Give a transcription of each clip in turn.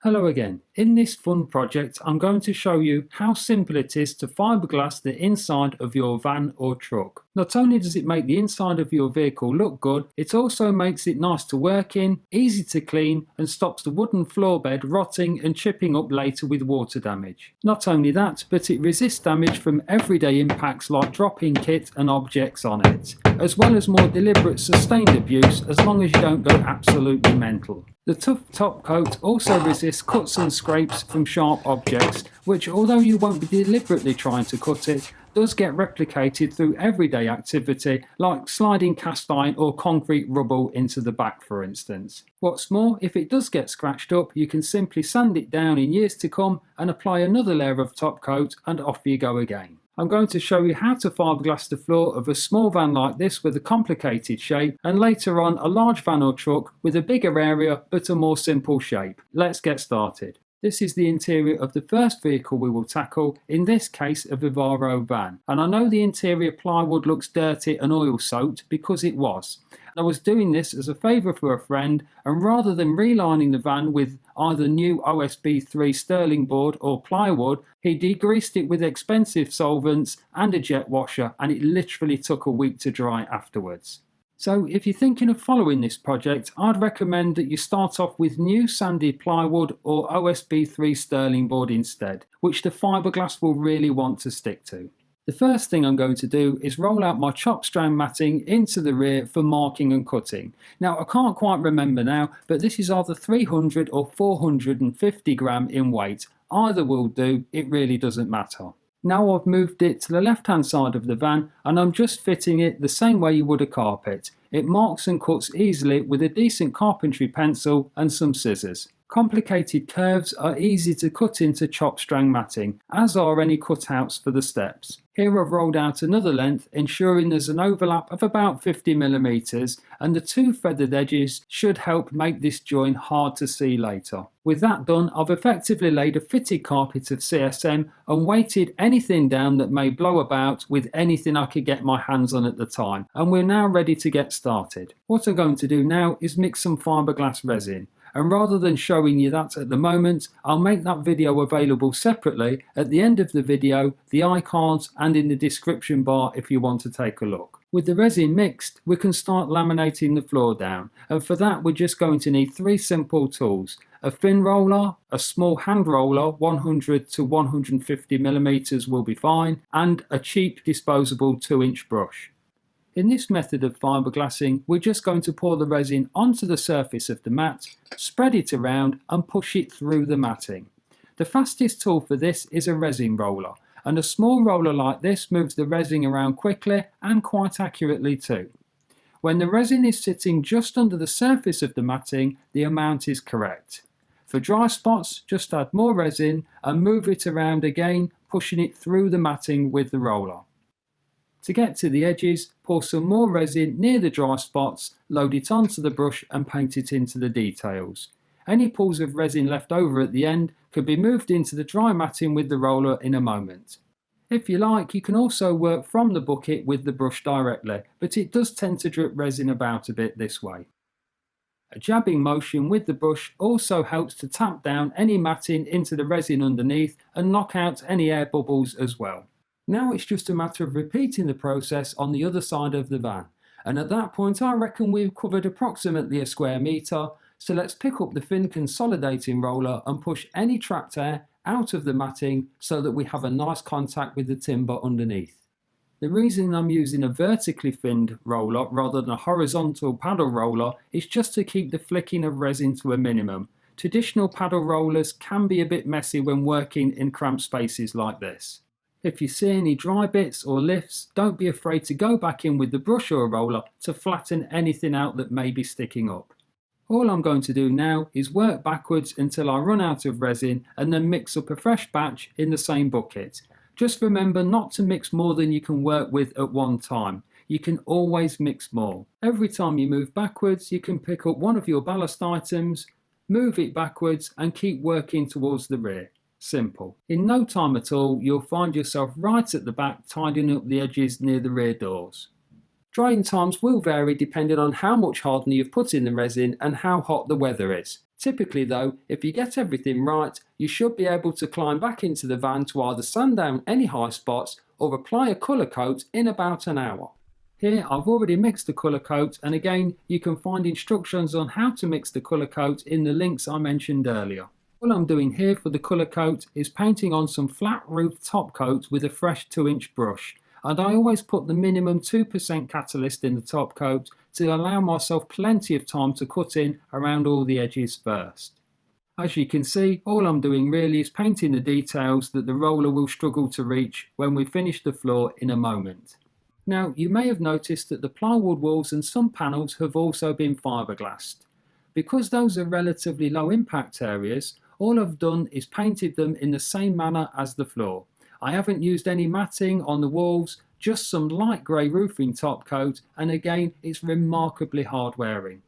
Hello again. In this fun project, I'm going to show you how simple it is to fiberglass the inside of your van or truck. Not only does it make the inside of your vehicle look good, it also makes it nice to work in, easy to clean, and stops the wooden floor bed rotting and chipping up later with water damage. Not only that, but it resists damage from everyday impacts like dropping kit and objects on it, as well as more deliberate sustained abuse as long as you don't go absolutely mental. The tough top coat also resists cuts and scrapes from sharp objects, which, although you won't be deliberately trying to cut it, does get replicated through everyday activity like sliding cast iron or concrete rubble into the back, for instance. What's more, if it does get scratched up, you can simply sand it down in years to come and apply another layer of top coat and off you go again. I'm going to show you how to fiberglass the floor of a small van like this with a complicated shape, and later on a large van or truck with a bigger area but a more simple shape. Let's get started. This is the interior of the first vehicle we will tackle, in this case a Vivaro van. And I know the interior plywood looks dirty and oil soaked because it was. I was doing this as a favour for a friend, and rather than relining the van with either new OSB 3 sterling board or plywood, he degreased it with expensive solvents and a jet washer, and it literally took a week to dry afterwards. So if you're thinking of following this project, I'd recommend that you start off with new sanded plywood or OSB 3 sterling board instead, which the fiberglass will really want to stick to. The first thing I'm going to do is roll out my chop strand matting into the rear for marking and cutting. Now I can't quite remember now, but this is either 300 or 450 gram in weight. Either will do, it really doesn't matter. Now I've moved it to the left hand side of the van and I'm just fitting it the same way you would a carpet. It marks and cuts easily with a decent carpentry pencil and some scissors. Complicated curves are easy to cut into chop strand matting, as are any cutouts for the steps. Here I've rolled out another length, ensuring there's an overlap of about 50mm, and the two feathered edges should help make this join hard to see later. With that done, I've effectively laid a fitted carpet of CSM and weighted anything down that may blow about with anything I could get my hands on at the time, and we're now ready to get started. What I'm going to do now is mix some fiberglass resin. And rather than showing you that at the moment, I'll make that video available separately at the end of the video, the iCards, and in the description bar if you want to take a look. With the resin mixed, we can start laminating the floor down, and for that we're just going to need three simple tools: a thin roller, a small hand roller, 100 to 150mm will be fine, and a cheap disposable 2-inch brush. In this method of fiberglassing, we're just going to pour the resin onto the surface of the mat, spread it around and push it through the matting. The fastest tool for this is a resin roller, and a small roller like this moves the resin around quickly and quite accurately too. When the resin is sitting just under the surface of the matting, the amount is correct. For dry spots, just add more resin and move it around again, pushing it through the matting with the roller. To get to the edges, pour some more resin near the dry spots, load it onto the brush and paint it into the details. Any pools of resin left over at the end can be moved into the dry matting with the roller in a moment. If you like, you can also work from the bucket with the brush directly, but it does tend to drip resin about a bit this way. A jabbing motion with the brush also helps to tap down any matting into the resin underneath and knock out any air bubbles as well. Now it's just a matter of repeating the process on the other side of the van, and at that point I reckon we've covered approximately a square metre, so let's pick up the thin consolidating roller and push any trapped air out of the matting so that we have a nice contact with the timber underneath. The reason I'm using a vertically thinned roller rather than a horizontal paddle roller is just to keep the flicking of resin to a minimum. Traditional paddle rollers can be a bit messy when working in cramped spaces like this. If you see any dry bits or lifts, don't be afraid to go back in with the brush or roller to flatten anything out that may be sticking up. All I'm going to do now is work backwards until I run out of resin and then mix up a fresh batch in the same bucket. Just remember not to mix more than you can work with at one time. You can always mix more. Every time you move backwards, you can pick up one of your ballast items, move it backwards and keep working towards the rear. Simple. In no time at all, you'll find yourself right at the back tidying up the edges near the rear doors. Drying times will vary depending on how much hardener you've put in the resin and how hot the weather is. Typically though, if you get everything right, you should be able to climb back into the van to either sand down any high spots or apply a colour coat in about an hour. Here I've already mixed the colour coat, and again you can find instructions on how to mix the colour coat in the links I mentioned earlier. All I'm doing here for the colour coat is painting on some flat roof top coat with a fresh 2-inch brush, and I always put the minimum 2% catalyst in the top coat to allow myself plenty of time to cut in around all the edges first. As you can see, all I'm doing really is painting the details that the roller will struggle to reach when we finish the floor in a moment. Now, you may have noticed that the plywood walls and some panels have also been fiberglassed. Because those are relatively low impact areas, all I've done is painted them in the same manner as the floor. I haven't used any matting on the walls, just some light grey roofing top coat, and again it's remarkably hard wearing.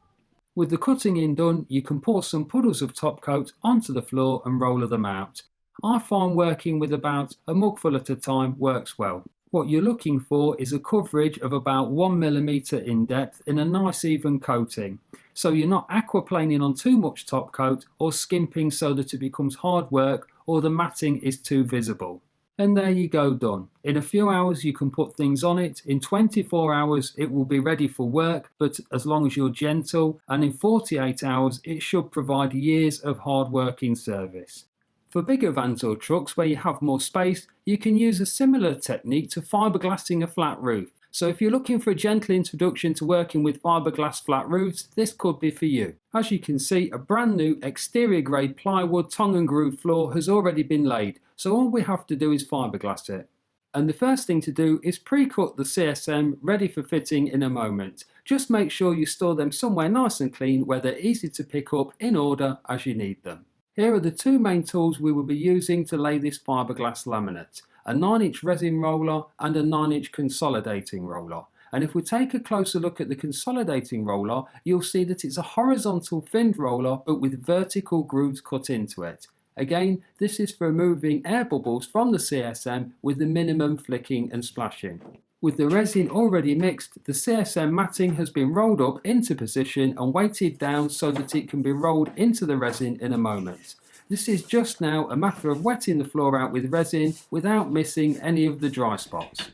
With the cutting in done, you can pour some puddles of top coat onto the floor and roller them out. I find working with about a mugful at a time works well. What you're looking for is a coverage of about 1mm in depth in a nice even coating, so you're not aquaplaning on too much top coat or skimping so that it becomes hard work or the matting is too visible. And there you go, done. In a few hours you can put things on it, in 24 hours it will be ready for work, but as long as you're gentle, and in 48 hours it should provide years of hard working service. For bigger vans or trucks where you have more space, you can use a similar technique to fiberglassing a flat roof. So if you're looking for a gentle introduction to working with fiberglass flat roofs, this could be for you. As you can see, a brand new exterior grade plywood tongue and groove floor has already been laid, so all we have to do is fiberglass it. And the first thing to do is pre-cut the CSM ready for fitting in a moment. Just make sure you store them somewhere nice and clean where they're easy to pick up in order as you need them. Here are the two main tools we will be using to lay this fiberglass laminate. A 9-inch resin roller and a 9-inch consolidating roller. And if we take a closer look at the consolidating roller, you'll see that it's a horizontal finned roller but with vertical grooves cut into it. Again, this is for removing air bubbles from the CSM with the minimum flicking and splashing. With the resin already mixed, the CSM matting has been rolled up into position and weighted down so that it can be rolled into the resin in a moment. This is just now a matter of wetting the floor out with resin without missing any of the dry spots.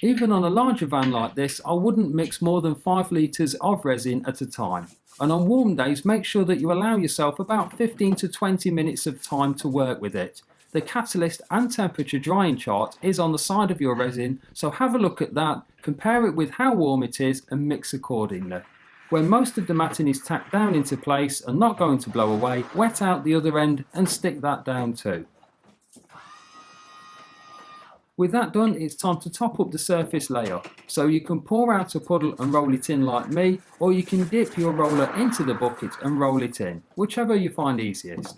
Even on a larger van like this, I wouldn't mix more than 5 litres of resin at a time. And on warm days, make sure that you allow yourself about 15 to 20 minutes of time to work with it. The catalyst and temperature drying chart is on the side of your resin, so have a look at that, compare it with how warm it is and mix accordingly. When most of the matting is tacked down into place and not going to blow away, wet out the other end and stick that down too. With that done, it's time to top up the surface layer. So you can pour out a puddle and roll it in like me, or you can dip your roller into the bucket and roll it in, whichever you find easiest.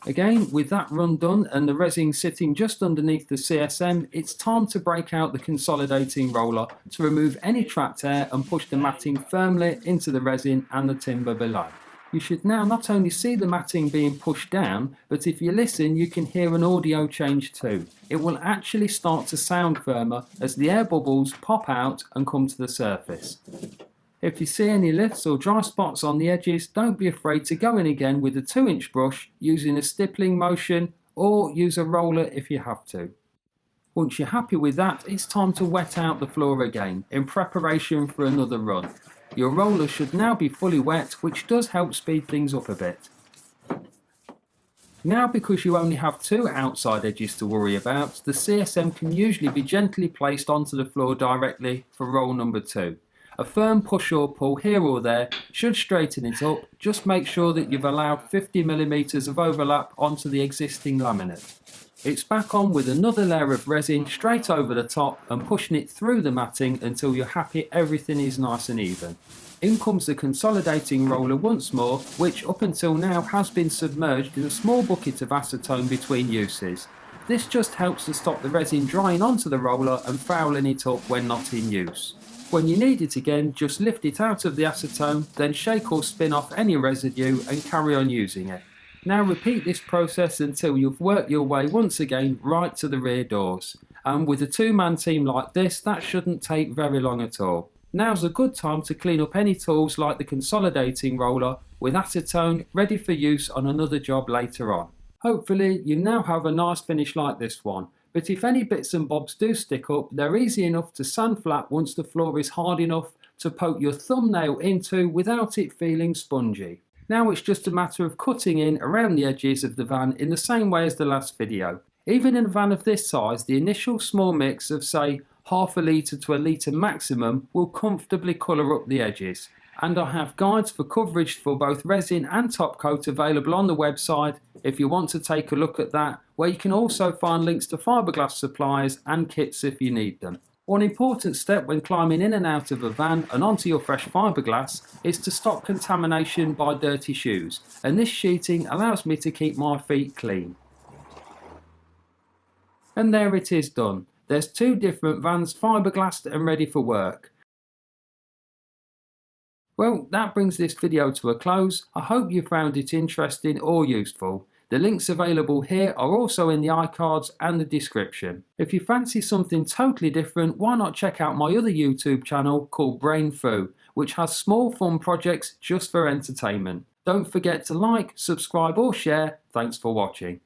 Again, with that run done and the resin sitting just underneath the CSM, it's time to break out the consolidating roller to remove any trapped air and push the matting firmly into the resin and the timber below. You should now not only see the matting being pushed down, but if you listen you can hear an audio change too. It will actually start to sound firmer as the air bubbles pop out and come to the surface. If you see any lifts or dry spots on the edges, don't be afraid to go in again with a 2-inch brush using a stippling motion, or use a roller if you have to. Once you're happy with that, it's time to wet out the floor again in preparation for another run. Your roller should now be fully wet, which does help speed things up a bit. Now, because you only have 2 outside edges to worry about, the CSM can usually be gently placed onto the floor directly for roll number 2. A firm push or pull here or there should straighten it up. Just make sure that you've allowed 50mm of overlap onto the existing laminate. It's back on with another layer of resin straight over the top and pushing it through the matting until you're happy everything is nice and even. In comes the consolidating roller once more, which up until now has been submerged in a small bucket of acetone between uses. This just helps to stop the resin drying onto the roller and fouling it up when not in use. When you need it again, just lift it out of the acetone, then shake or spin off any residue and carry on using it. Now repeat this process until you've worked your way once again right to the rear doors. And with a 2-man team like this, that shouldn't take very long at all. Now's a good time to clean up any tools like the consolidating roller with acetone ready for use on another job later on. Hopefully you now have a nice finish like this one, but if any bits and bobs do stick up, they're easy enough to sand flat once the floor is hard enough to poke your thumbnail into without it feeling spongy. Now it's just a matter of cutting in around the edges of the van in the same way as the last video. Even in a van of this size, the initial small mix of say half a litre to a litre maximum will comfortably colour up the edges. And I have guides for coverage for both resin and top coat available on the website if you want to take a look at that, where you can also find links to fiberglass supplies and kits if you need them. One important step when climbing in and out of a van and onto your fresh fiberglass is to stop contamination by dirty shoes, and this sheeting allows me to keep my feet clean. And there it is done. There's two different vans fiberglassed and ready for work. Well, that brings this video to a close. I hope you found it interesting or useful. The links available here are also in the iCards and the description. If you fancy something totally different, why not check out my other YouTube channel called Brain Fu, which has small fun projects just for entertainment. Don't forget to like, subscribe or share. Thanks for watching.